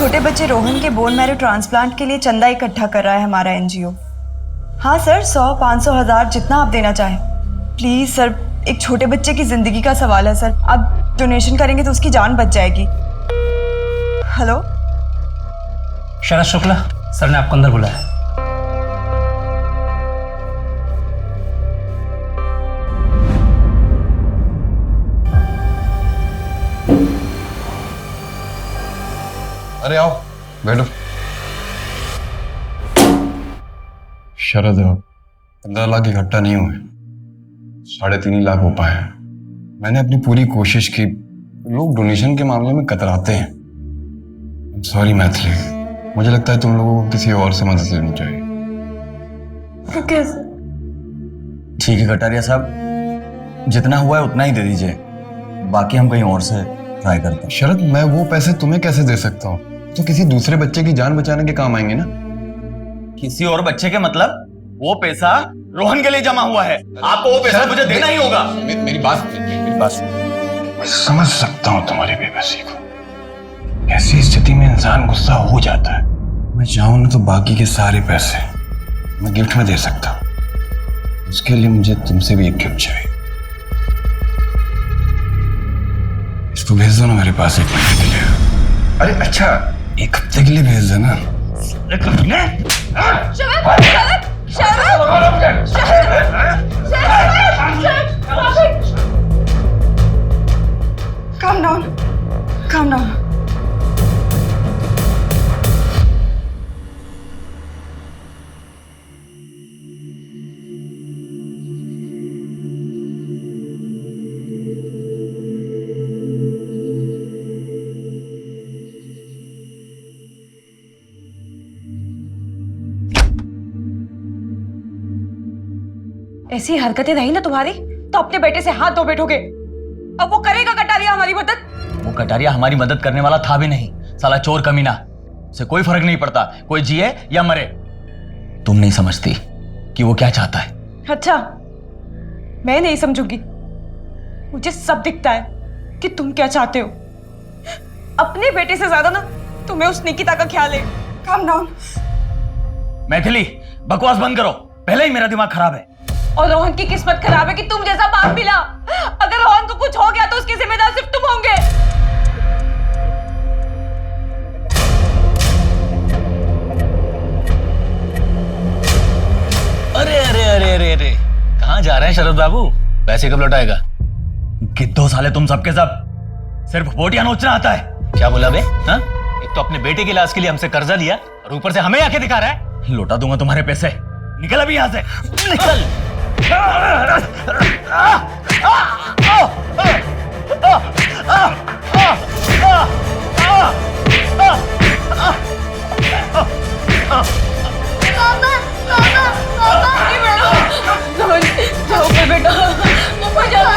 छोटे बच्चे रोहन के बोन मैरो ट्रांसप्लांट के लिए चंदा इकट्ठा कर रहा है हमारा एनजीओ। हाँ सर, 100, 500, 1000 जितना आप देना चाहें। प्लीज़ सर, एक छोटे बच्चे की ज़िंदगी का सवाल है सर। आप डोनेशन करेंगे तो उसकी जान बच जाएगी। हेलो शरद शुक्ला सर ने आपको अंदर बुलाया। अरे आओ बैठो। शरद, 15 लाख इकट्ठा नहीं हुए, 3.5 लाख हो पाए हैं। मैंने अपनी पूरी कोशिश की, लोग डोनेशन के मामले में कतराते हैं। सॉरी मैथिली, मुझे लगता है तुम लोगों को किसी और से मदद लेनी चाहिए। कैसे? ठीक है कटारिया साहब, जितना हुआ है उतना ही दे दीजिए, बाकी हम कहीं और से ट्राई करते हैं। शरद, मैं वो पैसे तुम्हें कैसे दे सकता हूँ? तो किसी दूसरे बच्चे की जान बचाने के काम आएंगे ना। किसी और बच्चे के मतलब? वो पैसा रोहन के लिए जमा हुआ है, आपको वो पैसा मुझे देना ही होगा। मेरी बात मैं समझ सकता हूँ तुम्हारी बेबसी को। ऐसी स्थिति में इंसान गुस्सा हो जाता है। मैं चाहूँ ना तो बाकी के सारे पैसे मैं गिफ्ट में दे सकता हूँ। उसके लिए मुझे तुमसे भी एक गिफ्ट चाहिए। इसको भेज दो ना मेरे पास 1 महीने के लिए। अरे अच्छा, 1 हफ्ते के लिए भेज देना। Calm down. Calm down. ऐसी हरकतें रही ना तुम्हारी तो अपने बेटे से हाथ धो बैठोगे। अब वो करेगा कटारिया हमारी मदद? वो कटारिया हमारी मदद करने वाला था भी नहीं, साला चोर कमीना। उसे कोई फर्क नहीं पड़ता कोई जिए या मरे। तुम नहीं समझती कि वो क्या चाहता है। अच्छा, मैं नहीं समझूंगी। मुझे सब दिखता है कि तुम क्या चाहते हो। अपने बेटे से ज्यादा ना तुम्हें उस निकिता का ख्याल है। Calm down. मैथिली, बकवास बंद करो, पहले ही मेरा दिमाग खराब है। और रोहन की किस्मत खराब है कि तुम जैसा बाप मिला। अगर रोहन को कुछ हो गया तो उसकी जिम्मेदार सिर्फ तुम होंगे। अरे अरे अरे अरे अरे, कहाँ जा रहे हैं शरद बाबू? पैसे कब लौटाएगा? गिद्धो साले तुम सबके सब, सिर्फ बोटियां नोचना आता है। क्या बोला बे? हाँ? एक तो अपने बेटे के इलाज के लिए हमसे कर्जा लिया और ऊपर से हमें आके दिखा रहा है। लौटा दूंगा तुम्हारे पैसे, निकल अभी यहाँ से, निकल। जाओ बेटा, ऊपर जाओ।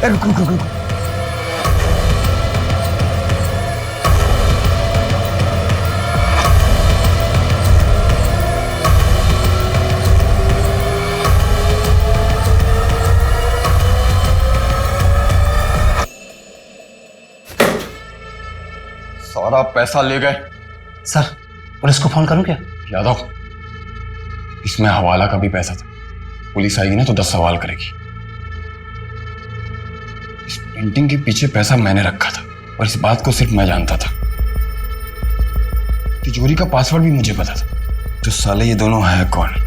रुक रुक रुक रुक। सारा पैसा ले गए। सर पुलिस को फोन करूं क्या? यादव, इसमें हवाला का भी पैसा था। पुलिस आएगी ना तो 10 सवाल करेगी। इस पेंटिंग के पीछे पैसा मैंने रखा था और इस बात को सिर्फ मैं जानता था। तिजोरी का पासवर्ड भी मुझे पता था। तो साले ये दोनों है कौन?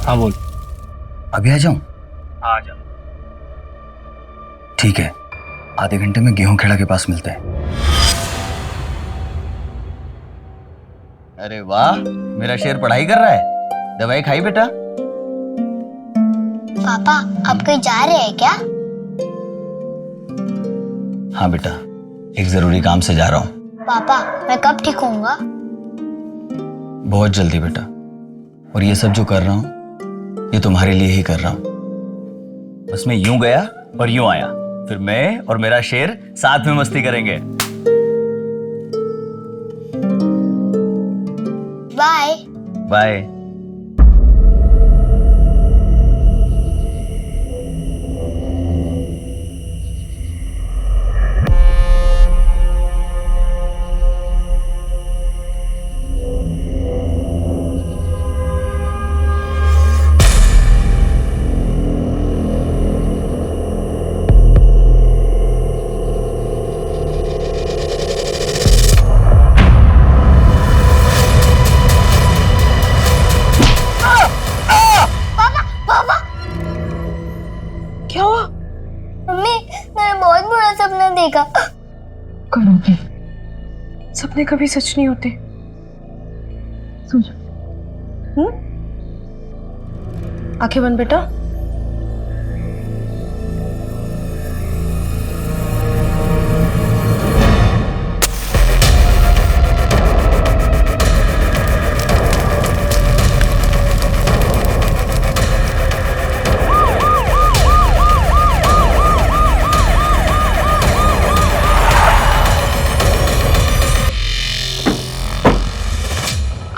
हाँ बोल। अभी आ जाऊं? आ जा। ठीक है, आधे घंटे में गेहूं खेड़ा के पास मिलते हैं। अरे वाह, मेरा शेर पढ़ाई कर रहा है। दवाई खाई बेटा? पापा आप कहीं जा रहे हैं क्या? हाँ बेटा, एक जरूरी काम से जा रहा हूँ। पापा मैं कब ठीक होऊंगा? बहुत जल्दी बेटा। और ये सब जो कर रहा हूँ ये तुम्हारे लिए ही कर रहा हूँ। बस मैं यूं गया और यूं आया, फिर मैं और मेरा शेर साथ में मस्ती करेंगे। बाय। बाय। क्या हुआ? मम्मी मैंने बहुत बुरा सपना देखा। करोगे, सपने कभी सच नहीं होते। सो जा। आंखें बंद बेटा।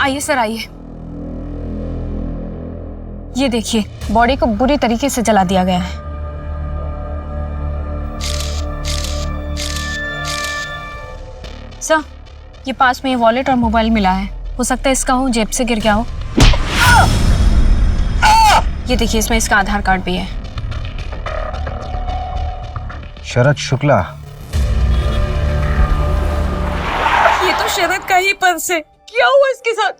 आइए सर, आइए। ये देखिए, बॉडी को बुरी तरीके से जला दिया गया है। सर, ये पास में ये वॉलेट और मोबाइल मिला है। हो सकता है इसका हो, जेब से गिर गया हो। ये देखिए, इसमें इसका आधार कार्ड भी है। शरद शुक्ला। ये तो शरद का ही पर्स है। क्या हुआ इसके साथ?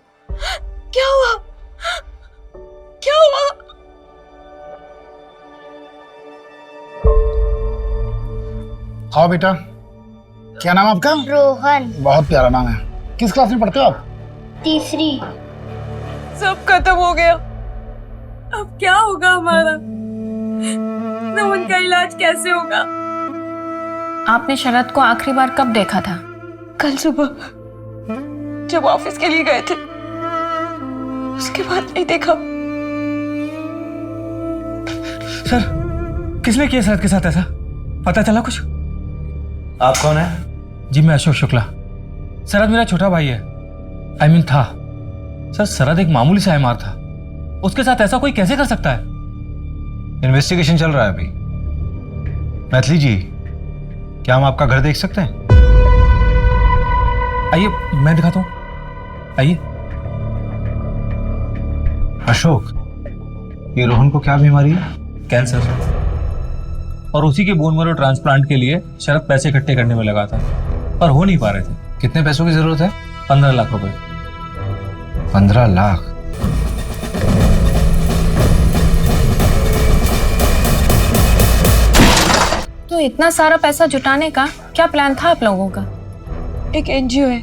क्या हुआ? क्या हुआ? आओ बेटा, क्या नाम है आपका? रोहन। बहुत प्यारा नाम है। किस क्लास में पढ़ते हो आप? तीसरी। सब खत्म हो गया। अब क्या होगा हमारा? रोहन का इलाज कैसे होगा? आपने शरद को आखिरी बार कब देखा था? कल सुबह जब ऑफिस के लिए गए थे, उसके बाद नहीं देखा। सर, किसने किया शरद के साथ ऐसा? पता चला कुछ? आप कौन है? जी मैं अशोक शुक्ला। शरद मेरा छोटा भाई है। था। सर, शरद एक मामूली सा एमआर था। उसके साथ ऐसा कोई कैसे कर सकता है? इन्वेस्टिगेशन चल रहा है अभी। मैथिली जी, क्या हम आपका घर देख सकते हैं? आइए, मैं दिखाता हूँ। आइए। अशोक, ये रोहन को क्या बीमारी है? कैंसर। और उसी के बोन मैरो ट्रांसप्लांट के लिए शरद पैसे इकट्ठे करने में लगा था, पर हो नहीं पा रहे थे। कितने पैसों की जरूरत है? 15 लाख रुपए। 15 लाख? तो इतना सारा पैसा जुटाने का क्या प्लान था आप लोगों का? एक एनजीओ है,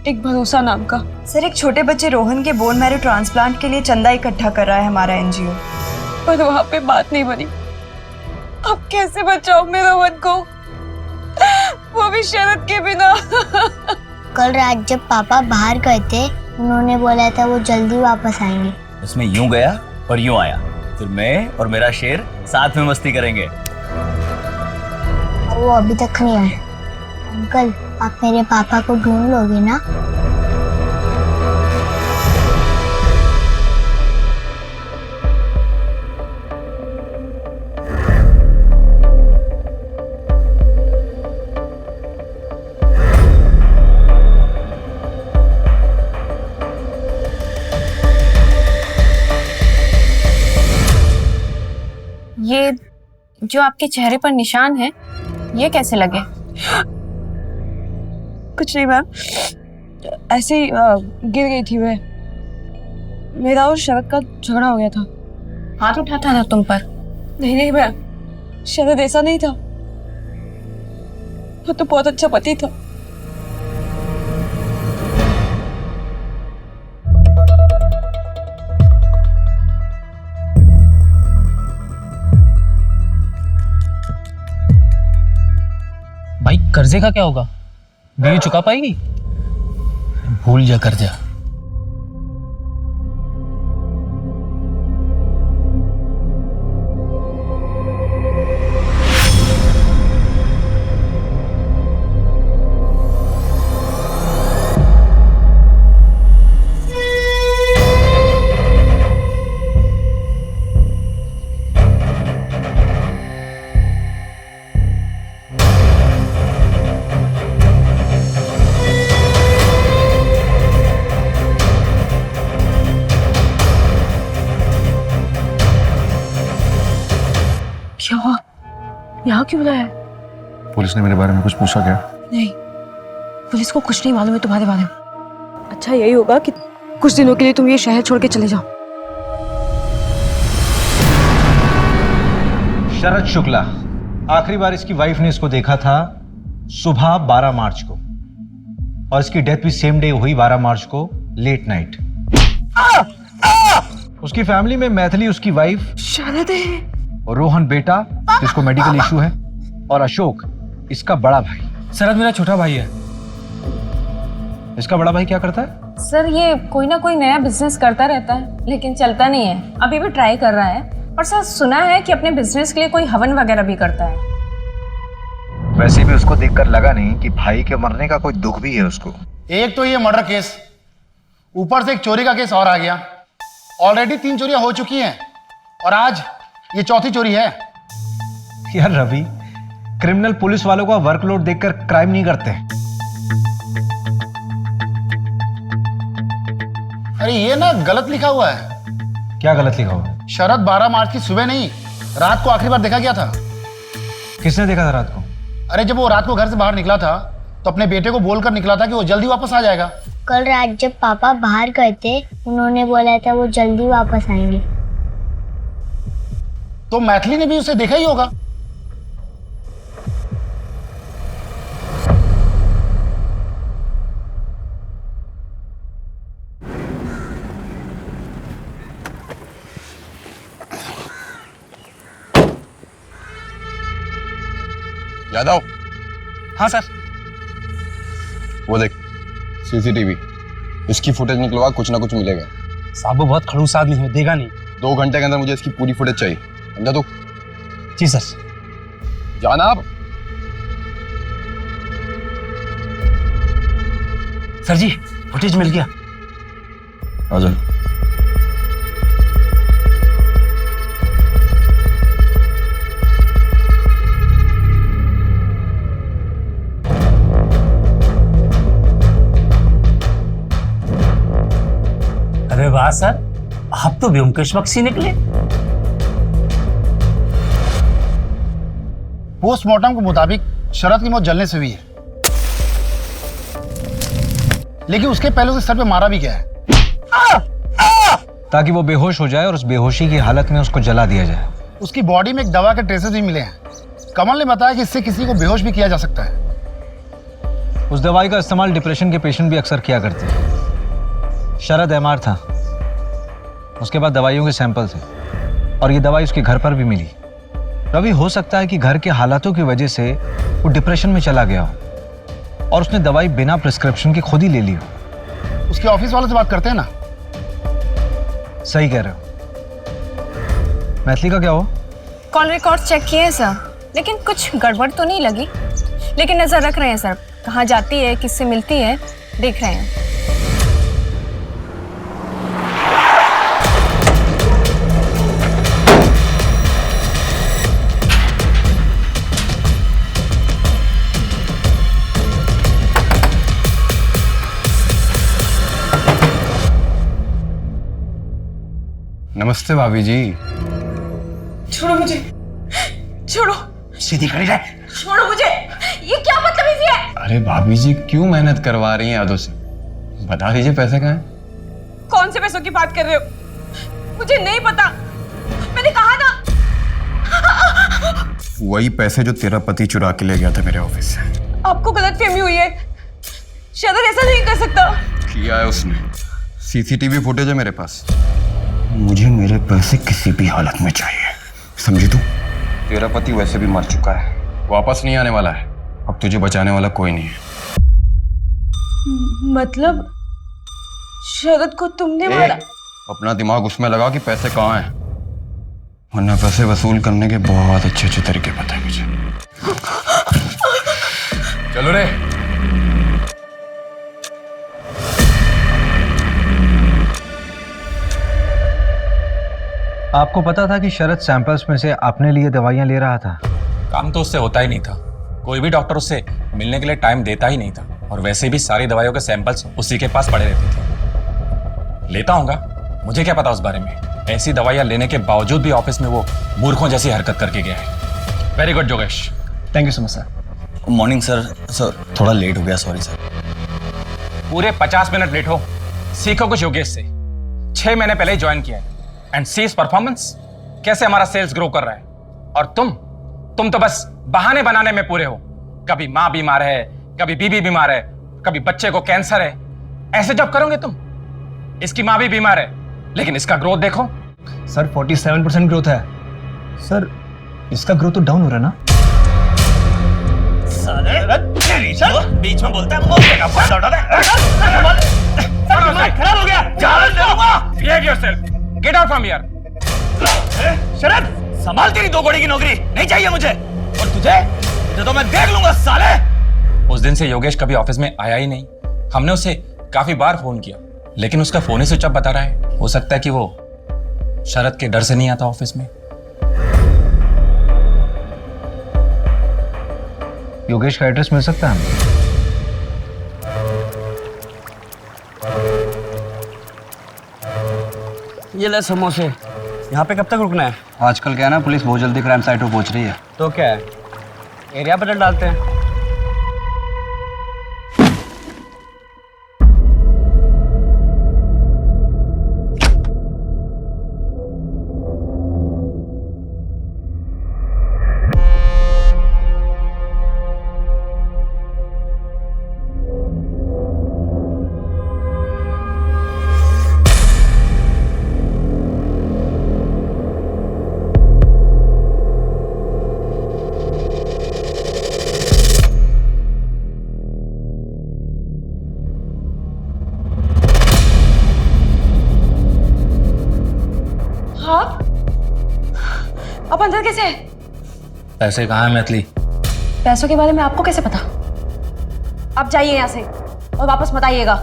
एक भरोसा नाम का। सर, एक छोटे बच्चे रोहन के बोन मैरो ट्रांसप्लांट के लिए चंदा इकट्ठा कर रहा है हमारा एनजीओ। पर वहां पे बात नहीं बनी। अब कैसे बचाऊं मैं रोहन को, वो भी शरद के बिना। कल रात जब पापा बाहर गए थे, उन्होंने बोला था वो जल्दी वापस आएंगे। बस मैं यूं गया और यूं आया, फिर मैं और मेरा शेर साथ में मस्ती करेंगे। और वो अभी तक नहीं आए। अंकल, आप मेरे पापा को ढूंढ लोगे ना? ये जो आपके चेहरे पर निशान है, ये कैसे लगे? कुछ नहीं मैम, ऐसे ही गिर गई थी मैं। मेरा और शरद का झगड़ा हो गया था। हाथ उठाता था तुम पर? नहीं नहीं मैम, शरद ऐसा नहीं था, वो तो बहुत अच्छा पति था। भाई कर्जे का क्या होगा? बीवी चुका पाएगी? भूल जा कर्जा। क्या हुआ? यहाँ क्यों बुलाया? पुलिस ने मेरे बारे में कुछ पूछा क्या? नहीं, पुलिस को कुछ नहीं मालूम है तुम्हारे बारे में। अच्छा यही होगा कि कुछ दिनों के लिए तुम ये शहर छोड़ के चले जाओ। शरद शुक्ला, आखिरी बार इसकी वाइफ ने इसको देखा था सुबह 12 मार्च को, और इसकी डेथ भी सेम डे हुई 12 मार्च को लेट नाइट। उसकी फैमिली में मैथिली उसकी वाइफ, शरद है, और रोहन बेटा जिसको मेडिकल इशू है, और अशोक इसका बड़ा भाई। शरद मेरा छोटा भाई है। इसका बड़ा भाई क्या करता है? सर ये कोई ना कोई नया बिजनेस करता रहता है, लेकिन चलता नहीं है। अभी भी ट्राई कर रहा है, और सर सुना है कि अपने बिजनेस के लिए कोई हवन वगैरह भी करता है। वैसे भी उसको देखकर लगा नहीं कि भाई के मरने का कोई दुख भी है उसको। एक तो ये मर्डर केस, ऊपर से एक चोरी का केस और आ गया। ऑलरेडी 3 चोरियां हो चुकी हैं, और आज ये चौथी चोरी है। यार रवि, क्रिमिनल पुलिस वालों का वर्कलोड देखकर क्राइम नहीं करते। अरे ये ना गलत लिखा हुआ है। क्या गलत लिखा हुआ? शरद 12 मार्च की सुबह नहीं, रात को आखिरी बार देखा गया था। किसने देखा था रात को? अरे जब वो रात को घर से बाहर निकला था तो अपने बेटे को बोलकर निकला था कि वो जल्दी वापस आ जाएगा। कल रात जब पापा बाहर गए थे, उन्होंने बोला था वो जल्दी वापस आएंगे। तो मैथिली ने भी उसे देखा ही होगा। यादव, हाँ सर। वो देख सीसीटीवी, इसकी फुटेज निकलवा, कुछ ना कुछ मिलेगा। साहब वो बहुत खड़ूस आदमी है, देगा नहीं। 2 घंटे के अंदर मुझे इसकी पूरी फुटेज चाहिए, समझा तू? जी सर। जाना आप। सर जी फुटेज मिल गया। आजा। अरे वाह सर, आप तो व्योमकेश बख्शी निकले। पोस्टमार्टम के मुताबिक शरद की मौत जलने से हुई है, लेकिन उसके पहले उसे सर पे मारा भी गया है, ताकि वो बेहोश हो जाए और उस बेहोशी की हालत में उसको जला दिया जाए। उसकी बॉडी में एक दवा के ट्रेसेस भी मिले हैं। कमल ने बताया कि इससे किसी को बेहोश भी किया जा सकता है। उस दवाई का इस्तेमाल डिप्रेशन के पेशेंट भी अक्सर किया करते हैं। शरद एमआर था, उसके बाद दवाइयों के सैंपल थे, और ये दवाई उसके घर पर भी मिली। रवि, हो सकता है कि घर के हालातों की वजह से वो डिप्रेशन में चला गया हो, और उसने दवाई बिना प्रिस्क्रिप्शन के खुद ही ले ली हो। उसके ऑफिस वालों से बात करते हैं ना। सही कह रहे हो। मैथिली का क्या हो? कॉल रिकॉर्ड चेक किए सर, लेकिन कुछ गड़बड़ तो नहीं लगी। लेकिन नजर रख रहे हैं सर, कहाँ जाती है, किससे मिलती है, देख रहे हैं। नमस्ते भाभी जी। छोड़ो मुझे, छोड़ो, सीधी खड़ी रहे। छोड़ो मुझे, ये क्या बदतमीजी है? अरे भाभी जी क्यों मेहनत करवा रही हैं यादों से? बता दीजिए पैसे कहाँ हैं? कौन से पैसों की बात कर रहे हो? मुझे नहीं पता, मैंने कहा ना। वही पैसे जो तेरा पति चुरा के ले गया था मेरे ऑफिस से। आपको गलतफहमी हुई है, शरद ऐसा नहीं कर सकता। किया है उसने, सीसीटीवी फुटेज है मेरे पास। मुझे मेरे पैसे किसी भी हालत में चाहिए, समझी तू? तेरा पति वैसे भी मर चुका है, वापस नहीं आने वाला है। अब तुझे बचाने वाला कोई नहीं है। मतलब शरद को तुमने मारा? अपना दिमाग उसमें लगा कि पैसे कहाँ हैं, वरना पैसे वसूल करने के बहुत अच्छे अच्छे तरीके पता है मुझे। चलो रे। आपको पता था कि शरद सैंपल्स में से अपने लिए दवाइयां ले रहा था? काम तो उससे होता ही नहीं था, कोई भी डॉक्टर उससे मिलने के लिए टाइम देता ही नहीं था, और वैसे भी सारी दवाइयों के सैंपल्स उसी के पास पड़े रहते थे। लेता होगा, मुझे क्या पता उस बारे में। ऐसी दवाइयां लेने के बावजूद भी ऑफिस में वो मूर्खों जैसी हरकत करके गया है। Very good Yogesh. Thank you so much sir. Morning sir थोड़ा लेट हो गया, सॉरी सर। पूरे 50 मिनट लेट हो, सीखो कुछ योगेश से। 6 महीने पहले ही ज्वाइन किया है, एंड सी इज परफॉर्मेंस, कैसे हमारा सेल्स ग्रो कर रहा है। और तुम तो बस बहाने बनाने में पूरे हो। कभी माँ बीमार है, कभी बीबी बीमार है, कभी बच्चे को कैंसर है। ऐसे जब करोगे तुम, इसकी माँ भी बीमार है, लेकिन इसका ग्रोथ देखो। सर 47% ग्रोथ है। सर इसका ग्रोथ तो डाउन हो रहा है ना? बीच में बोलता है, खराब हो गया। Behave yourself. Get out from here. शरद, संभाल तेरी 2 घोड़ी की नौकरी नहीं चाहिए मुझे। और तुझे तो मैं देख लूंगा साले। उस दिन से योगेश कभी ऑफिस में आया ही नहीं। हमने उसे काफी बार फोन किया, लेकिन उसका फोन ही स्विच ऑफ बता रहा है। हो सकता है कि वो शरद के डर से नहीं आता ऑफिस में। योगेश का एड्रेस मिल सकता है हमें? ये ले समोसे। यहाँ पे कब तक रुकना है? आजकल क्या है ना, पुलिस बहुत जल्दी क्राइम साइट पर पहुंच रही है। तो क्या है, एरिया बदल डालते हैं। अब अंदर कैसे है? पैसे कहाँ है मैथिली? पैसों के बारे में आपको कैसे पता? आप जाइए यहाँ से और वापस मत आइएगा।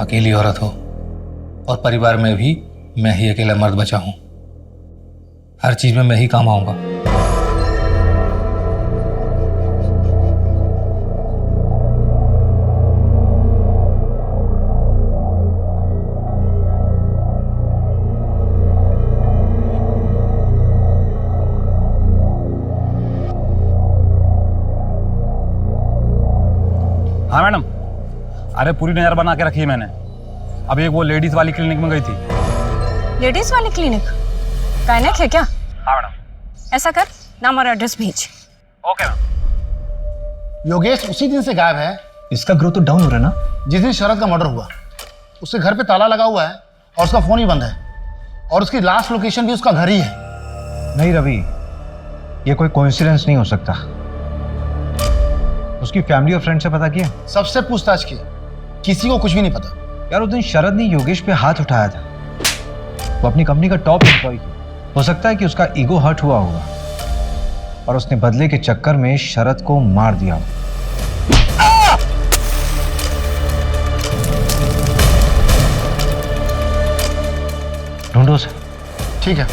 अकेली औरत हो और परिवार में भी मैं ही अकेला मर्द बचा हूं। हर चीज में मैं ही काम आऊंगा। हाँ मैडम, अरे पूरी नजर बना के रखी है मैंने। अभी एक वो लेडीज वाली क्लिनिक में गई थी। लेडीज वाली क्लिनिक? गायनेक है क्या? हाँ मैडम। ऐसा कर, नाम और एड्रेस भेज। Okay ma'am. योगेश उसी दिन से गायब है। इसका ग्रोथ तो डाउन हो रहा है ना? जिस दिन शरद का मर्डर हुआ, उसके घर पे ताला लगा हुआ है और उसका फोन ही बंद है, और उसकी लास्ट लोकेशन भी उसका घर ही है। नहीं रवि, ये कोई कोइंसिडेंस नहीं हो सकता। उसकी फैमिली और फ्रेंड से पता किया? सबसे पूछताछ की, किसी को कुछ भी नहीं पता। यार उस दिन शरद ने योगेश पे हाथ उठाया था। वो अपनी कंपनी का टॉप एम्प्लॉय है। हो सकता है कि उसका ईगो हर्ट हुआ होगा। और उसने बदले के चक्कर में शरद को मार दिया। ढूंढो उसे। ठीक है।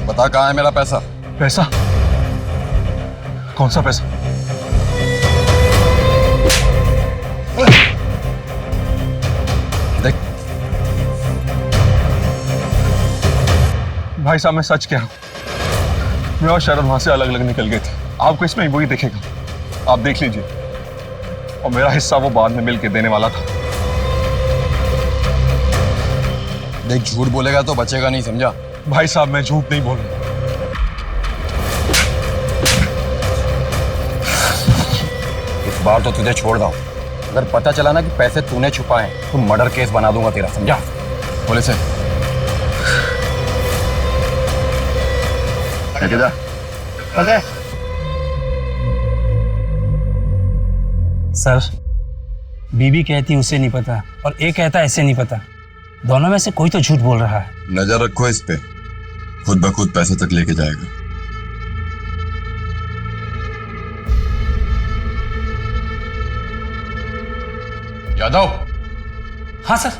बता कहाँ है मेरा पैसा? पैसा? कौन सा पैसा? देख भाई साहब, मैं सच कह रहा हूं, मैं और शरद वहां से अलग अलग निकल गए थे। आपको इसमें वही दिखेगा, आप देख लीजिए। और मेरा हिस्सा वो बाद में मिल के देने वाला था। देख, झूठ बोलेगा तो बचेगा नहीं, समझा? भाई साहब, मैं झूठ नहीं बोल रहा। इस बार तो तुझे छोड़ दूं। अगर पता चला ना कि पैसे तूने छुपाए तो मर्डर केस बना दूंगा तेरा, समझा? बोले से सर, बीबी कहती उसे नहीं पता और एक कहता ऐसे नहीं पता। दोनों में से कोई तो झूठ बोल रहा है। नजर रखो इस पे, खुद ब खुद पैसे तक लेके जाएगा। यादव। हाँ सर।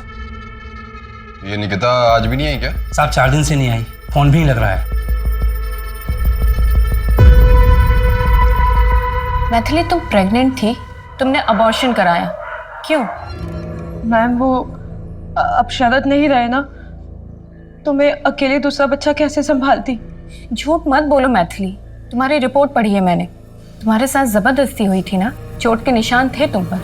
ये निकिता आज भी नहीं आई क्या? साहब 4 दिन से नहीं आई, फोन भी नहीं लग रहा है। मैथिली, तुम प्रेग्नेंट थी, तुमने अबॉर्शन कराया, क्यों? मैम वो अब शरद नहीं रहे ना, तो मैं अकेले दूसरा बच्चा कैसे संभालती? झूठ मत बोलो मैथिली, तुम्हारी रिपोर्ट पढ़ी है मैंने। तुम्हारे साथ जबरदस्ती हुई थी ना, चोट के निशान थे तुम पर।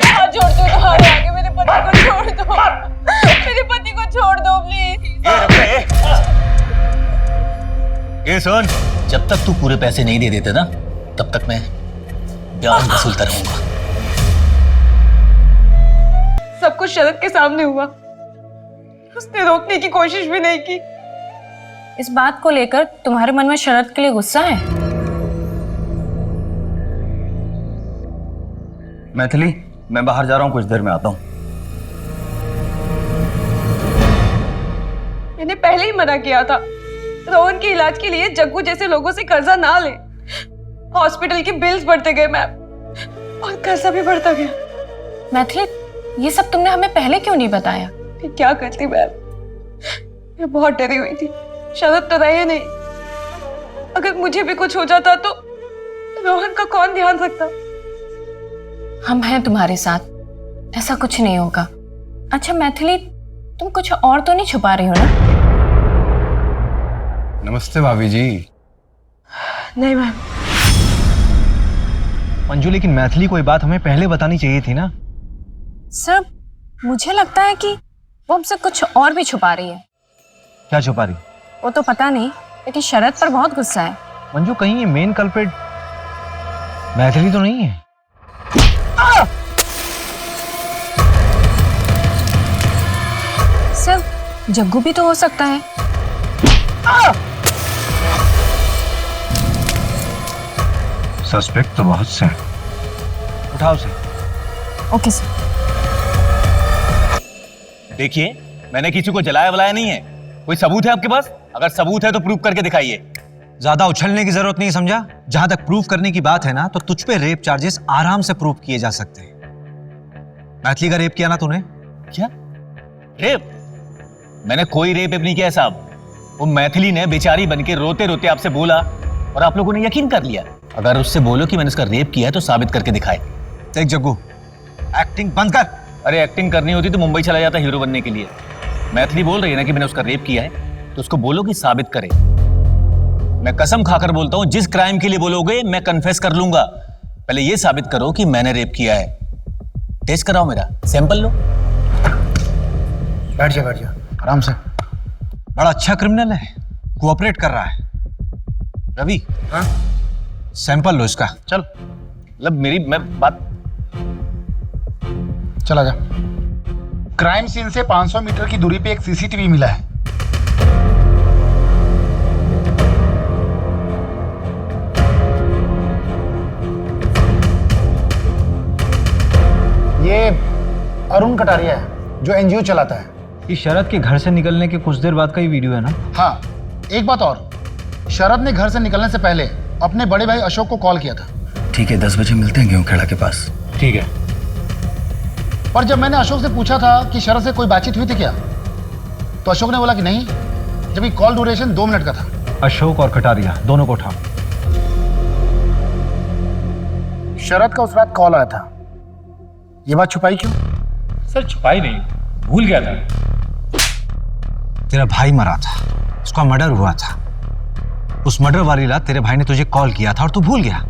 छोड़ दो तुम्हारे आगे, मेरे पति को छोड़ दो, मेरे पति को छोड़ दो प्लीज। ये सुन, जब तक तू पूरे पैसे नहीं दे देते ना, तब तक मैं ब्याज वसूलता रहूंगा। सब कुछ शरद के सामने हुआ, उसने रोकने की कोशिश भी नहीं की। इस बात को लेकर तुम्हारे मन में शरद के लिए गुस्सा है? मैथिली, मैं बाहर जा रहा हूँ, कुछ देर में आता हूँ। मैंने पहले ही मना किया था, रोहन के इलाज के लिए जग्गू जैसे लोगों से कर्जा ना ले। हॉस्पिटल के बिल्स बढ़ते गए मैम, और कर्जा भी बढ़ता गया। मैथिली, ये सब तुमने हमें पहले क्यों नहीं बताया? फिर क्या करती मैम, मैं बहुत डरी हुई थी। शरद तो रहे नहीं, अगर मुझे भी कुछ हो जाता तो रोहन का कौन ध्यान रखता? हम हैं तुम्हारे साथ, ऐसा कुछ नहीं होगा। अच्छा मैथिली, तुम कुछ और तो नहीं छुपा रही हो ना? नमस्ते भाभी जी। नहीं मैम। मंजू, लेकिन मैथिली को ये बात हमें पहले बतानी चाहिए थी ना। सर, मुझे लगता है कि वो हमसे कुछ और भी छुपा रही है। क्या छुपा रही? वो तो पता नहीं, लेकिन शरद पर बहुत गुस्सा है। मंजू, कहीं ये मेन कल्प्रिट मैथिली तो नहीं है? सर, जग्गू भी तो हो सकता है। सस्पेक्ट तो बहुत से हैं। उठाओ से। Okay sir. देखिए, मैंने किसी को जलाया वलाया नहीं है। कोई सबूत है आपके पास? अगर सबूत है तो प्रूव करके दिखाइए। ज्यादा उछलने की जरूरत नहीं, समझा? जहां तक प्रूफ करने की बात है ना, तो तुझ पे रेप चार्जेस आराम से प्रूव किए जा सकते हैं। मैथिली का रेप किया ना तूने? क्या रेप? मैंने कोई रेप नहीं किया साहब। वो मैथिली ने बेचारी बनके रोते रोते आपसे बोला और आप लोगों ने यकीन कर लिया। अगर उससे बोलो कि मैंने उसका रेप किया है तो साबित करके दिखाए। देख जग्गू, एक्टिंग बंद कर। अरे एक्टिंग करनी होती तो मुंबई चला जाता हीरो बनने के लिए। मैथिली बोल रही है ना कि मैंने उसका रेप किया है, तो उसको बोलो कि साबित करे। मैं कसम खाकर बोलता हूं, जिस क्राइम के लिए बोलोगे मैं कन्फेस कर लूंगा। पहले ये साबित करो कि मैंने रेप किया है। टेस्ट कराओ, मेरा सैंपल लो। बैठ जा आराम से। बड़ा अच्छा क्रिमिनल है, कोऑपरेट कर रहा है। रवि, हाँ? सैंपल लो इसका। चल मतलब मैं बात। चला जा। क्राइम सीन से 500 मीटर की दूरी पे एक सीसीटीवी मिला है। ये अरुण कटारिया है जो एनजीओ चलाता है। ये शरद के घर से निकलने के कुछ देर बाद का ही वीडियो है ना? हाँ, एक बात और, शरद ने घर से निकलने से पहले अपने बड़े भाई अशोक को कॉल किया था। ठीक है, 10 बजे मिलते हैं गेहूं खेड़ा के पास। ठीक है। पर जब मैंने अशोक से पूछा था कि शरद से कोई बातचीत हुई थी क्या, तो अशोक ने बोला कि नहीं, जबकि कॉल ड्यूरेशन 2 मिनट का था। अशोक और कटारिया दोनों को उठाओ। शरद का उस रात कॉल आया था, ये बात छुपाई क्यों? सर छुपाई नहीं, भूल गया था। तेरा भाई मरा था, उसका मर्डर हुआ था। उस मर्डर वाली रात तेरे भाई ने तुझे कॉल किया था और तू भूल गया।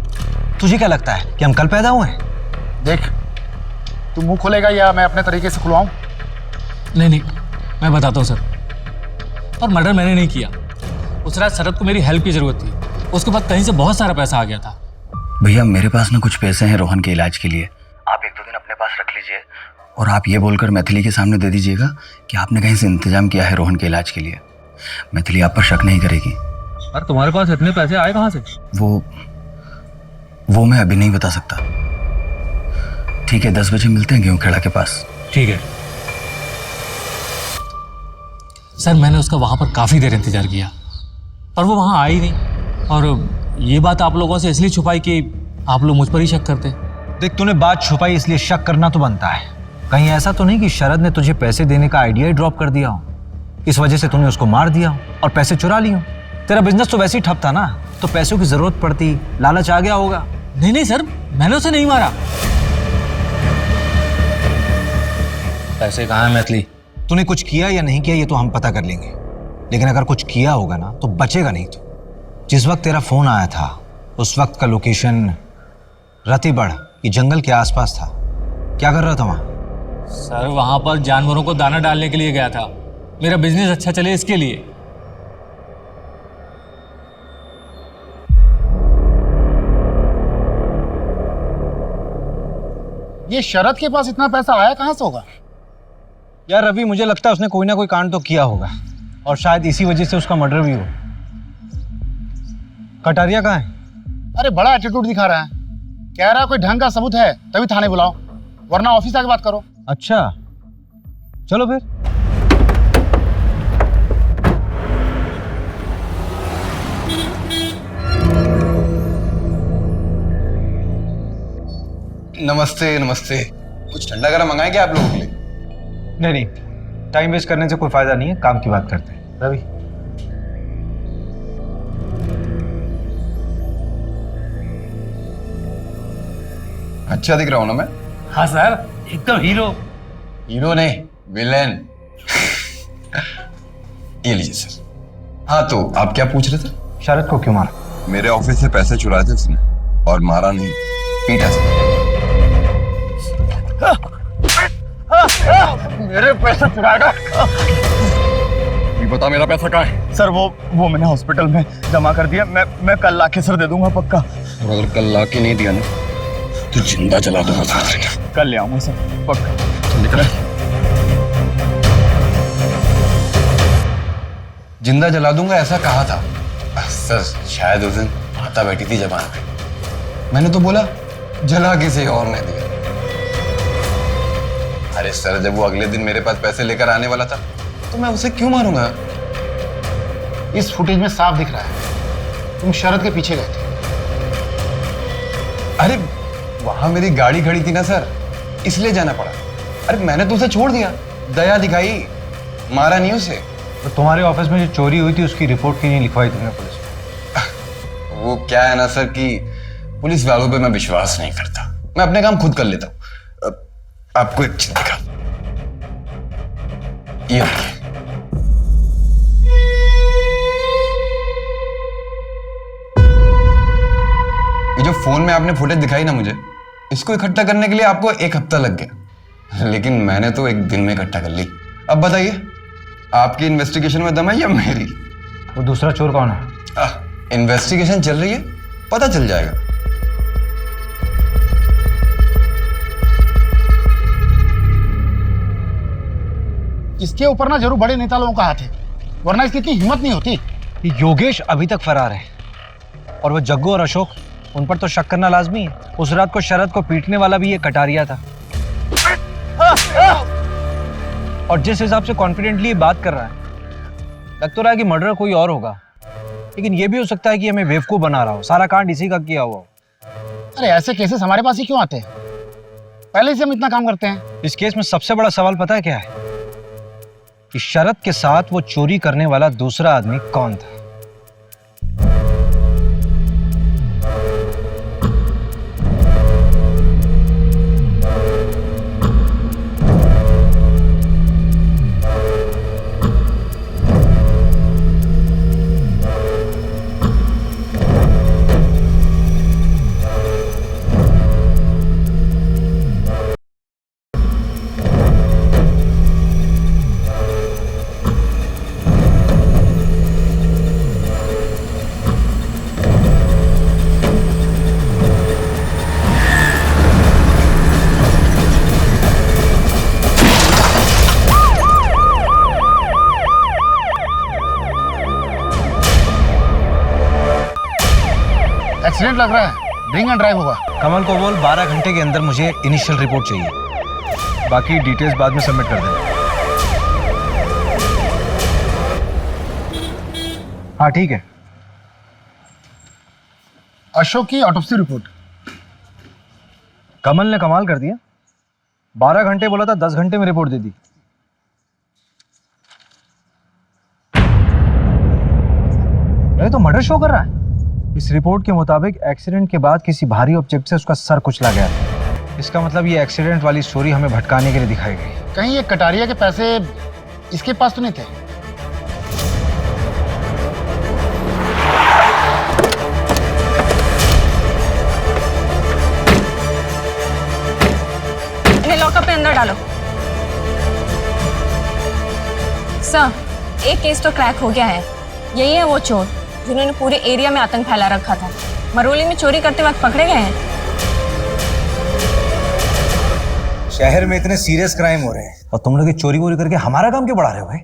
तुझे क्या लगता है कि हम कल पैदा हुए हैं? देख, तू मुंह खोलेगा या मैं अपने तरीके से खुलवाऊं? नहीं, मैं बताता हूँ सर। और मर्डर मैंने नहीं किया। उस रात शरद को मेरी हेल्प की जरूरत थी, उसके बाद कहीं से बहुत सारा पैसा आ गया था। भैया मेरे पास ना कुछ पैसे हैं रोहन के इलाज के लिए, आप 1-2 दिन अपने पास रख लीजिए और आप ये बोलकर मैथिली के सामने दे दीजिएगा कि आपने कहीं से इंतजाम किया है रोहन के इलाज के लिए। मैथिली आप पर शक नहीं करेगी। और तुम्हारे पास इतने पैसे आए कहाँ से? वो मैं अभी नहीं बता सकता। ठीक है, 10 बजे मिलते हैं गेहूं खेड़ा के पास। ठीक है सर। मैंने उसका वहां पर काफी देर इंतजार किया, पर वो वहां आई नहीं। और ये बात आप लोगों से इसलिए छुपाई कि आप लोग मुझ पर ही शक करते। देख, तूने बात छुपाई इसलिए शक करना तो बनता है। कहीं ऐसा तो नहीं कि शरद ने तुझे पैसे देने का आइडिया ही ड्रॉप कर दिया हो, इस वजह से तूने उसको मार दिया हो और पैसे चुरा लिए हो? तेरा बिजनेस तो वैसे ही ठप था ना, तो पैसों की जरूरत पड़ती, लालच आ गया होगा। नहीं सर, मैंने उसे नहीं मारा। पैसे कहाँ हैं मैथिली? तूने कुछ किया या नहीं किया ये तो हम पता कर लेंगे, लेकिन अगर कुछ किया होगा ना तो बचेगा नहीं। तो जिस वक्त तेरा फोन आया था उस वक्त का लोकेशन रतिबड़ की जंगल के आसपास था। क्या कर रहा था वहां? सर वहां पर जानवरों को दाना डालने के लिए गया था, मेरा बिजनेस अच्छा चले इसके लिए। ये शरद के पास इतना पैसा आया कहां से होगा? यार रवि, मुझे लगता है उसने कोई ना कोई कांड तो किया होगा और शायद इसी वजह से उसका मर्डर भी हो। कटारिया कहाँ है? अरे बड़ा एटीट्यूड दिखा रहा है, कह रहा है कोई ढंग का सबूत है तभी थाने बुलाओ, वरना ऑफिस आके बात करो। अच्छा, चलो फिर। नमस्ते नमस्ते। कुछ ठंडा गरम मंगाएं क्या आप लोगों के लिए? नहीं, टाइम वेस्ट करने से कोई फायदा नहीं है, काम की बात करते हैं। रवि, अच्छा दिख रहा हूं ना मैं? हाँ सर, एकदम हीरो। हीरो नहीं, विलेन। ये लीजिए सर। हाँ, तो आप क्या पूछ रहे थे? शरद को क्यों मारा? मेरे ऑफिस से पैसे चुराए थे उसने और मारा नहीं, पीटा सर। मेरे पैसे चुराएगा? ये बता मेरा पैसा कहाँ है? सर वो मैंने हॉस्पिटल में जमा कर दिया। मैं कल लाके सर दे दूंगा पक्का। और अगर कल लाके नहीं दिया ना तो जिंदा जला दूंगा सर। कल ले आऊंगा सर पक्का। निकला जिंदा जला दूंगा ऐसा कहा था सर, शायद उस दिन माता बैठी थी जबान पे, मैंने तो बोला जला किसी और ने दिया। अरे सर, जब वो अगले दिन मेरे पास पैसे लेकर आने वाला था तो मैं उसे क्यों मारूंगा? इस फुटेज में साफ दिख रहा है तुम शरद के पीछे गए थे। अरे वहां मेरी गाड़ी खड़ी थी ना सर, इसलिए जाना पड़ा। अरे मैंने तो उसे छोड़ दिया, दया दिखाई, मारा नहीं उसे। तो तुम्हारे ऑफिस में जो चोरी हुई थी उसकी रिपोर्ट क्यों नहीं लिखवाई तुमने पुलिस में? वो क्या है ना सर कि पुलिस वालों पे मैं विश्वास नहीं करता, मैं अपने काम खुद कर लेता हूँ। आपको एक चीज दिखा, ये देखिए, फोन में आपने फुटेज दिखाई ना मुझे, इसको इकट्ठा करने के लिए आपको 1 हफ्ता लग गया, लेकिन मैंने तो 1 दिन में इकट्ठा कर ली। अब बताइए, आपकी इन्वेस्टिगेशन में दम है या मेरी? वो दूसरा चोर कौन है? इन्वेस्टिगेशन चल रही है, पता चल जाएगा। इसके ऊपर ना जरूर बड़े नेता लोगों का हाथ है, वरना इसकी इतनी हिम्मत नहीं होती। ये योगेश अभी तक फरार है, और वो जग्गू और अशोक, उन पर तो शक करना लाजमी है। उस रात को शरद को पीटने वाला भी ये कटारिया था। और जिस हिसाब से कॉन्फिडेंटली ये बात कर रहा है, लग तो रहा है कि मर्डर कोई और होगा, लेकिन ये भी हो सकता है कि हमें बेवकूफ बना रहा हो, सारा कांड इसी का किया हुआ हो। अरे ऐसे केसेस हमारे पास ही क्यों आते हैं? पहले से हम इतना काम करते हैं। इस केस में सबसे बड़ा सवाल पता है क्या है? कि शरद के साथ वो चोरी करने वाला दूसरा आदमी कौन था? एक्सीडेंट लग रहा है, ड्रिंक एंड ड्राइव होगा। कमल को बोल 12 घंटे के अंदर मुझे इनिशियल रिपोर्ट चाहिए, बाकी डिटेल्स बाद में सबमिट कर देना। हाँ ठीक है। अशोक की ऑटोप्सी रिपोर्ट। कमल ने कमाल कर दिया, 12 घंटे बोला था, 10 घंटे में रिपोर्ट दे दी। ये तो मर्डर शो कर रहा है। इस रिपोर्ट के मुताबिक एक्सीडेंट के बाद किसी भारी ऑब्जेक्ट से उसका सर कुचला गया था। इसका मतलब ये एक्सीडेंट वाली स्टोरी हमें भटकाने के लिए दिखाई गई। कहीं ये कटारिया के पैसे इसके पास तो नहीं थे? इन्हें लॉकअप में अंदर डालो। सर, एक केस तो क्रैक हो गया है। यही है वो चोर जिन्होंने पूरे एरिया में आतंक फैला रखा था। मरोली में चोरी करते वक्त पकड़े गए हैं। शहर में इतने सीरियस क्राइम हो रहे हैं और तुम लोग चोरी वोरी करके हमारा काम क्यों बढ़ा रहे हो भाई?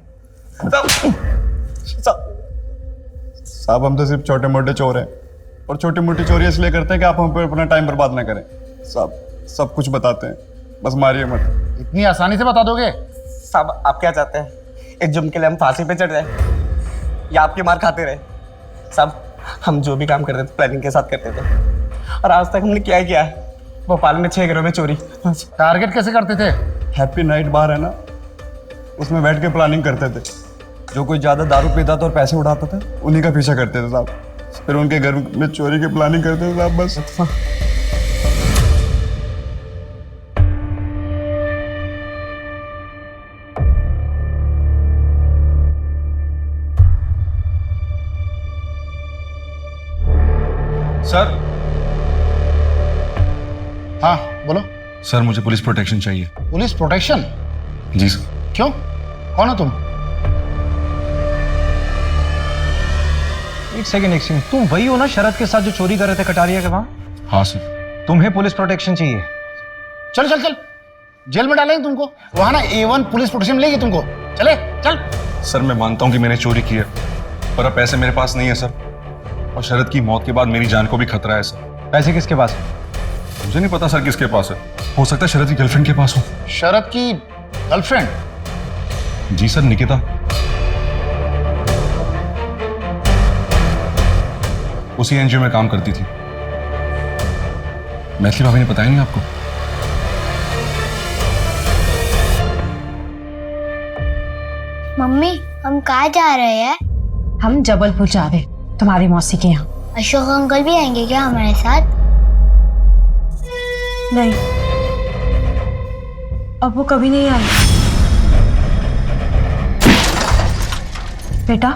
साहब हम तो सिर्फ छोटे मोटे चोर हैं, और छोटी मोटी चोरी इसलिए करते हैं कि आप हम पे अपना टाइम बर्बाद ना करें। साहब सब कुछ बताते हैं, बस मारिए मत। इतनी आसानी से बता दोगे? साहब आप क्या चाहते हैं, एक जुर्म के लिए हम फांसी पे चढ़ जाए या आपकी मार खाते रहे? साहब हम जो भी काम करते थे प्लानिंग के साथ करते थे, और आज तक हमने क्या किया है? भोपाल में 6 घरों में चोरी। टारगेट कैसे करते थे? हैप्पी नाइट बार है ना, उसमें बैठ के प्लानिंग करते थे। जो कोई ज्यादा दारू पीता था और पैसे उड़ाता था, उन्हीं का पीछा करते थे साहब। फिर उनके घर में चोरी की प्लानिंग करते थे साहब, बस। सर। हाँ बोलो। सर मुझे पुलिस प्रोटेक्शन चाहिए। Police protection? जी सर। क्यों, कौन हो तुम? एक सेकंड, तुम वही हो ना शरद के साथ जो चोरी कर रहे थे कटारिया के वहां? हाँ सर। तुम्हें पुलिस प्रोटेक्शन चाहिए? चल चल चल, जेल में डालेंगे तुमको, वहां ना A1 पुलिस प्रोटेक्शन मिलेगी तुमको। चले चल। सर मैं मानता हूँ कि मैंने चोरी की है, पर अब पैसे मेरे पास नहीं है सर, और शरद की मौत के बाद मेरी जान को भी खतरा है सर। पैसे किसके पास है? मुझे नहीं पता सर किसके पास है, हो सकता है शरद की गर्लफ्रेंड के पास हो। शरद की गर्लफ्रेंड? जी सर, निकिता। उसी एनजीओ में काम करती थी। मैथिली भाभी ने बताया नहीं आपको? मम्मी हम कहाँ जा रहे हैं? हम जबलपुर जा रहे, तुम्हारी मौसी के यहाँ। अशोक अंकल भी आएंगे क्या हमारे साथ? नहीं, अब वो कभी नहीं आए। बेटा,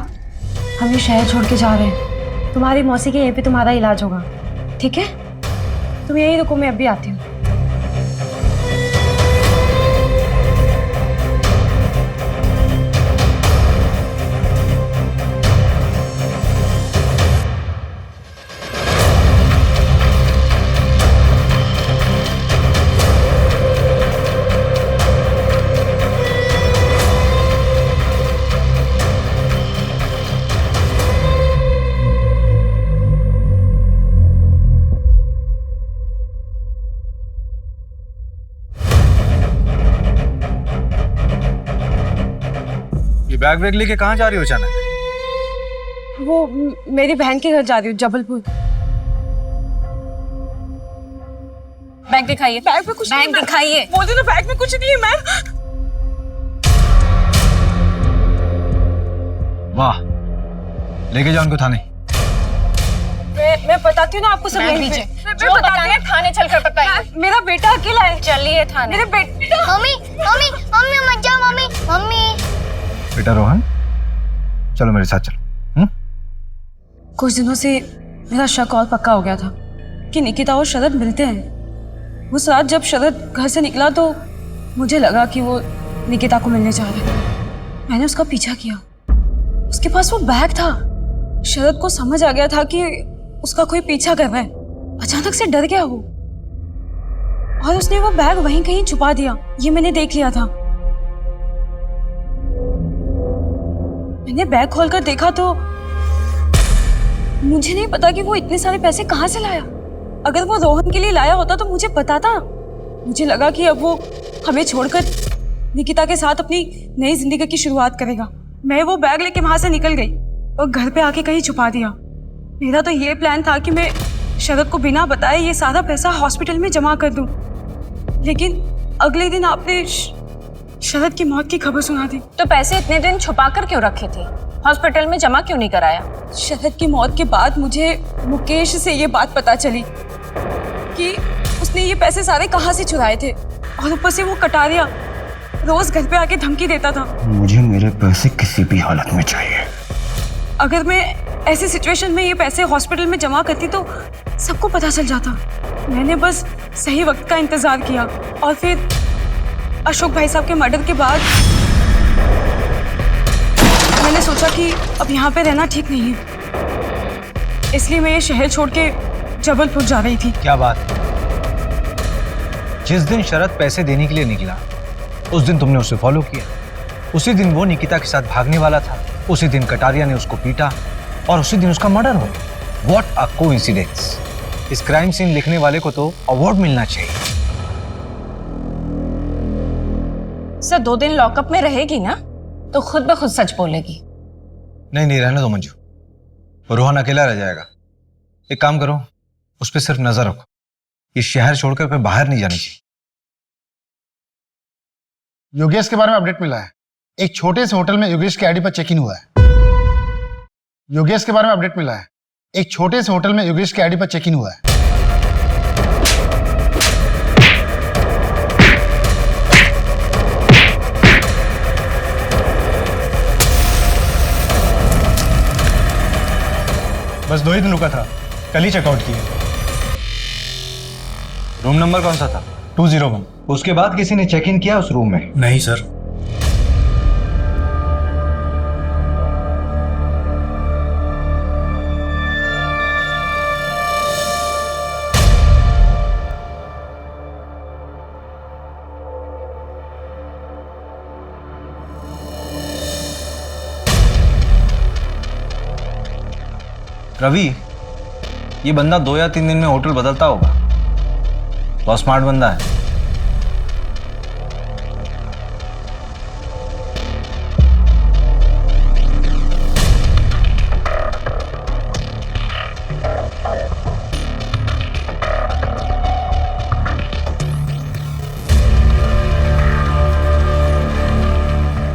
हम ये शहर छोड़ के जा रहे हैं। तुम्हारी मौसी के यहीं पे तुम्हारा इलाज होगा, ठीक है? तुम यही रुको, मैं अभी आती हूँ। ये बैग वैग लेके कहाँ जा रही हो अचानक? वो मेरी बहन के घर जा रही हूँ, जबलपुर। बैग दिखाइए। बैग में कुछ नहीं है, बैग दिखाइए। बोल दो ना, बैग में कुछ नहीं है मैम। वाह, लेके जाओ उनको थाने। मैं बताती हूँ ना आपको सब। बैग यहीं पे। लीजिए। मैं जो बताती बताना है थाने चलकर बताइए। मेरा बेटा अकेला है। चलिए थाने। मेरे बेटा। मम्मी मम्मी मम्मी मत जाओ मम्मी मम्मी। बेटा रोहन, चलो मेरे साथ चलो। कुछ दिनों से मेरा शक और पक्का हो गया था कि निकिता और शरद मिलते हैं। उस रात जब शरद घर से निकला तो मुझे लगा कि वो निकिता को मिलने जा रहा है। मैंने उसका पीछा किया। उसके पास वो बैग था। शरद को समझ आ गया था कि उसका कोई पीछा कर रहा है। अचानक से डर गया वो और उसने वो बैग वहीं कहीं छुपा दिया। ये मैंने देख लिया था। मैंने बैग खोलकर देखा तो मुझे नहीं पता कि वो इतने सारे पैसे कहाँ से लाया। अगर वो रोहन के लिए लाया होता तो मुझे बताता। मुझे लगा कि अब वो हमें छोड़कर निकिता के साथ अपनी नई जिंदगी की शुरुआत करेगा। मैं वो बैग लेके वहां से निकल गई और घर पे आके कहीं छुपा दिया। मेरा तो ये प्लान था कि मैं शरद को बिना बताए ये सारा पैसा हॉस्पिटल में जमा कर दूं। लेकिन अगले दिन आपने शरद की मौत की खबर सुना दी। तो पैसे इतने दिन छुपा कर क्यों रखे थे? हॉस्पिटल में जमा क्यों नहीं कराया? शरद की मौत के बाद मुझे मुकेश से ये बात पता चली कि उसने ये पैसे सारे कहाँ से चुराए थे और ऊपर से वो कटारिया रोज घर पे आके धमकी देता था। मुझे मेरे पैसे किसी भी हालत में चाहिए। अगर मैं ऐसी सिचुएशन में ये पैसे हॉस्पिटल में जमा करती तो सबको पता चल जाता। मैंने बस सही वक्त का इंतजार किया और फिर अशोक भाई साहब के मर्डर के बाद मैंने सोचा कि अब यहाँ पे रहना ठीक नहीं है, इसलिए मैं ये शहर छोड़ के जबलपुर जा रही थी। क्या बात है? जिस दिन शरद पैसे देने के लिए निकला उस दिन तुमने उसे फॉलो किया। उसी दिन वो निकिता के साथ भागने वाला था। उसी दिन कटारिया ने उसको पीटा और उसी दिन उसका मर्डर हो गया। What a coincidence. इस क्राइम सीन लिखने वाले को तो अवार्ड मिलना चाहिए। सर 2 दिन लॉकअप में रहेगी ना तो खुद ब खुद सच बोलेगी। नहीं रहने दो मंजू, रोहन अकेला रह जाएगा। एक काम करो, उस पर सिर्फ नजर रखो। ये शहर छोड़कर फिर बाहर नहीं जानी चाहिए। योगेश के बारे में अपडेट मिला है। एक छोटे से होटल में योगेश के आईडी पर चेक इन हुआ है। योगेश के बारे में अपडेट मिला है। एक छोटे से होटल में योगेश के आईडी पर चेक इन हुआ है। बस 2 ही दिन रुका था, कल ही चेकआउट किया। रूम नंबर कौन सा था? 201। उसके बाद किसी ने चेक इन किया उस रूम में? नहीं सर। रवि, ये बंदा 2 या 3 दिन में होटल बदलता होगा। बहुत स्मार्ट बंदा है।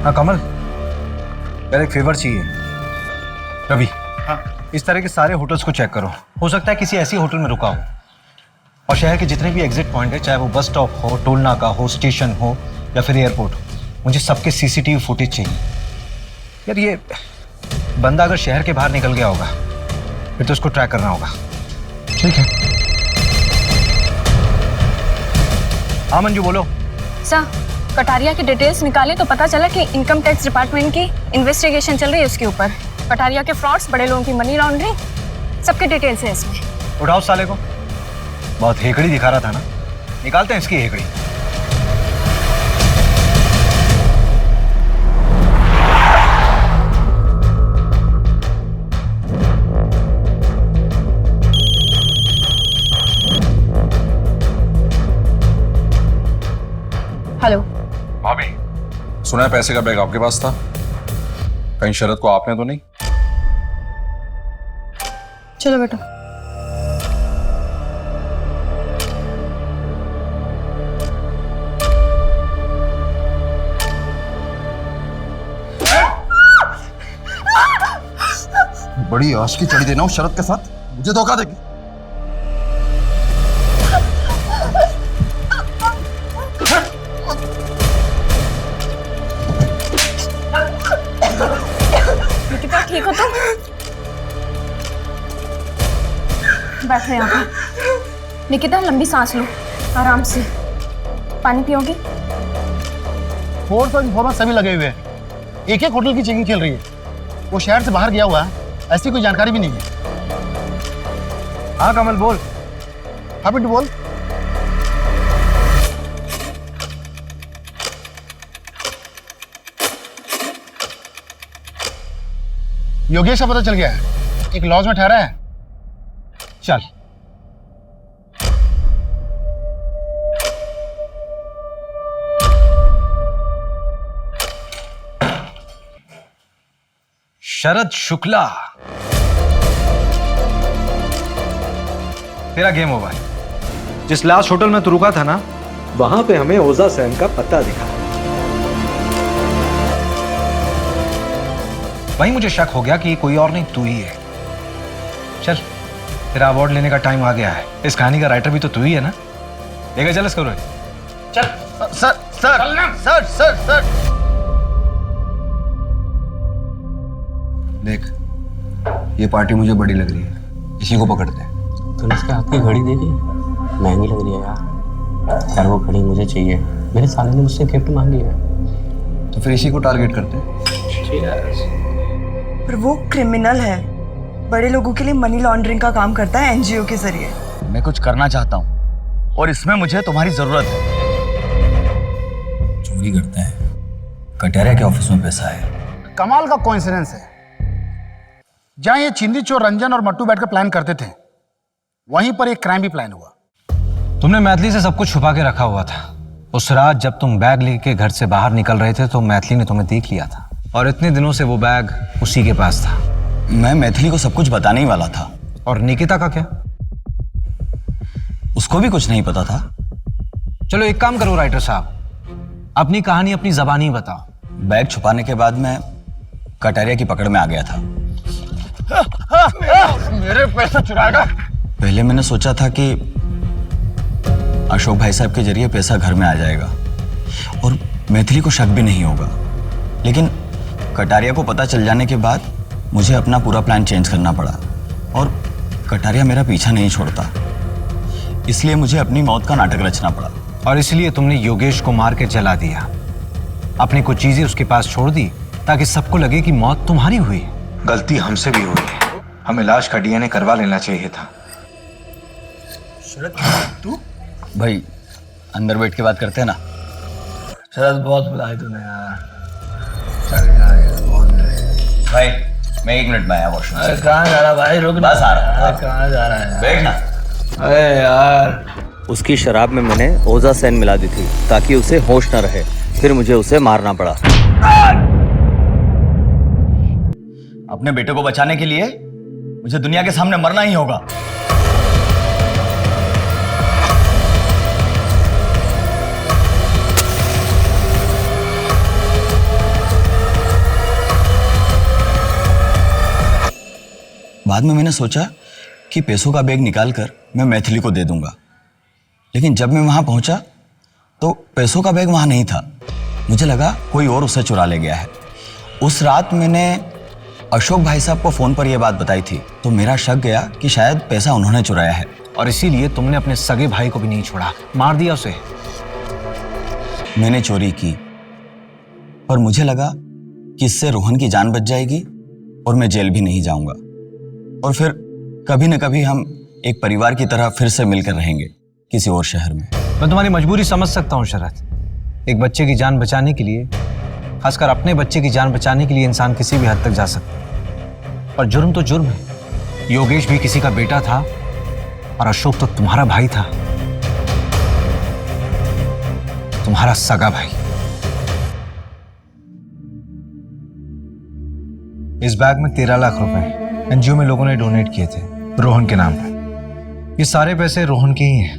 हाँ कमल, यार एक फेवर चाहिए। रवि, इस तरह के सारे होटल्स को चेक करो। हो सकता है किसी ऐसी होटल में रुका हो। और शहर के जितने भी एग्जिट पॉइंट है, चाहे वो बस स्टॉप हो, टोल नाका हो, स्टेशन हो या फिर एयरपोर्ट हो, मुझे सबके सीसीटीवी फुटेज चाहिए। यार ये बंदा अगर शहर के बाहर निकल गया होगा फिर तो उसको ट्रैक करना होगा। ठीक है। हाँ मंजू बोलो। सर, कटारिया की डिटेल्स निकाले तो पता चला कि इनकम टैक्स डिपार्टमेंट की इन्वेस्टिगेशन चल रही है उसके ऊपर। कटारिया के फ्रॉड्स, बड़े लोगों की मनी लॉन्ड्रिंग, सबके डिटेल्स है इसमें। उठाओ साले को, बहुत हेकड़ी दिखा रहा था ना, निकालते हैं इसकी हेकड़ी। हेलो भाभी, सुना है पैसे का बैग आपके पास था, कहीं शरद को आपने तो नहीं? चलो बेटा। बड़ी आशिकी चढ़ी देना उस शरद के साथ, मुझे धोखा देगी। निकिता, ठीक हो तुम? बैठो यहाँ पर। निकिता, लंबी सांस लो, आराम से। पानी पियोगी? फोर्स और इन्फॉर्मर सभी लगे हुए हैं, एक एक होटल की चेकिंग चल रही है। वो शहर से बाहर गया हुआ है, ऐसी कोई जानकारी भी नहीं है। हाँ कमल बोल। हाँ बिट्टू बोल। योगेश का पता चल गया है, एक लॉज में ठहरा है। चल। शरद शुक्ला, तेरा गेम ओवर। जिस लास्ट होटल में तू रुका था ना, वहां पे हमें ओजा सैन का पता दिखा। वहीं मुझे शक हो गया कि कोई और नहीं तू ही है। चल, तेरा अवार्ड लेने का टाइम आ गया है। इस कहानी का राइटर भी तो तू ही है ना, लेकर चल इसको। चल। Sir sir sir sir sir देख, ये पार्टी मुझे बड़ी लग रही है, इसी को पकड़ते हैं। तूने इसके हाथ की घड़ी देखी? महंगी लग रही है यार। यार वो घड़ी मुझे चाहिए, मेरे साले ने मुझसे गिफ्ट मांगी है। तो फिर इसी को टारगेट करते हैं। पर वो क्रिमिनल है, बड़े लोगों के लिए मनी लॉन्ड्रिंग का काम करता है एनजीओ के जरिए। मैं कुछ करना चाहता हूँ और इसमें मुझे तुम्हारी जरूरत है। चोरी करते हैं, कटारिया के ऑफिस में पैसा है। कमाल का कोइंसिडेंस है, जहां ये चिंदी चोर रंजन और मट्टू बैठकर प्लान करते थे, वहीं पर एक क्राइम भी प्लान हुआ। तुमने मैथिली से सब कुछ छुपा के रखा हुआ था। उस रात जब तुम बैग लेके घर से बाहर निकल रहे थे तो मैथिली ने तुम्हें देख लिया था, और इतने दिनों से वो बैग उसी के पास था। मैं मैथिली को सब कुछ बताने ही वाला था। और निकिता का क्या? उसको भी कुछ नहीं पता था। चलो एक काम करो राइटर साहब, अपनी कहानी अपनी जबानी बताओ। बैग छुपाने के बाद मैं कटारिया की पकड़ में आ गया था। मेरे पैसे चुराएगा। पहले मैंने सोचा था कि अशोक भाई साहब के जरिए पैसा घर में आ जाएगा और मैथिली को शक भी नहीं होगा, लेकिन कटारिया को पता चल जाने के बाद मुझे अपना पूरा प्लान चेंज करना पड़ा और कटारिया मेरा पीछा नहीं छोड़ता, इसलिए मुझे अपनी मौत का नाटक रचना पड़ा। और इसलिए तुमने योगेश को मार के जला दिया, अपनी कुछ चीजें उसके पास छोड़ दी ताकि सबको लगे कि मौत तुम्हारी हुई। गलती हमसे भी हुई है, हमें लाश का डीएनए करवा लेना चाहिए था। शरद, तू? भाई अंदर बैठ के बात करते हैं ना। शरद बहुत बुलाए तूने यार। भाई मैं 1 मिनट में आया वॉशरूम से। कहाँ जा रहा भाई? रुक, बस आ रहा। कहाँ जा रहा है? बैठ ना। अरे यार, उसकी शराब में मैंने ओजा सैन मिला दी थी ताकि उसे होश न रहे, फिर मुझे उसे मारना पड़ा। अपने बेटे को बचाने के लिए मुझे दुनिया के सामने मरना ही होगा। बाद में मैंने सोचा कि पैसों का बैग निकालकर मैं मैथिली को दे दूंगा, लेकिन जब मैं वहां पहुंचा तो पैसों का बैग वहां नहीं था। मुझे लगा कोई और उसे चुरा ले गया है। उस रात मैंने अशोक भाई साहब को फोन पर यह बात बताई थी, तो मेरा शक गया कि शायद पैसा उन्होंने चुराया है। और इसीलिए तुमने अपने सगे भाई को भी नहीं छोड़ा, मार दिया उसे। मैंने चोरी की और मुझे लगा कि इससे रोहन की जान बच जाएगी और मैं जेल भी नहीं जाऊंगा, और फिर कभी न कभी हम एक परिवार की तरह फिर से मिलकर रहेंगे किसी और शहर में। मैं तुम्हारी मजबूरी समझ सकता हूँ शरद। एक बच्चे की जान बचाने के लिए, खासकर अपने बच्चे की जान बचाने के लिए इंसान किसी भी हद तक जा सकता है, पर जुर्म तो जुर्म है। योगेश भी किसी का बेटा था और अशोक तो तुम्हारा भाई था, तुम्हारा सगा भाई। इस बैग में 13 लाख रुपए एनजीओ में लोगों ने डोनेट किए थे रोहन के नाम पर। ये सारे पैसे रोहन के ही हैं।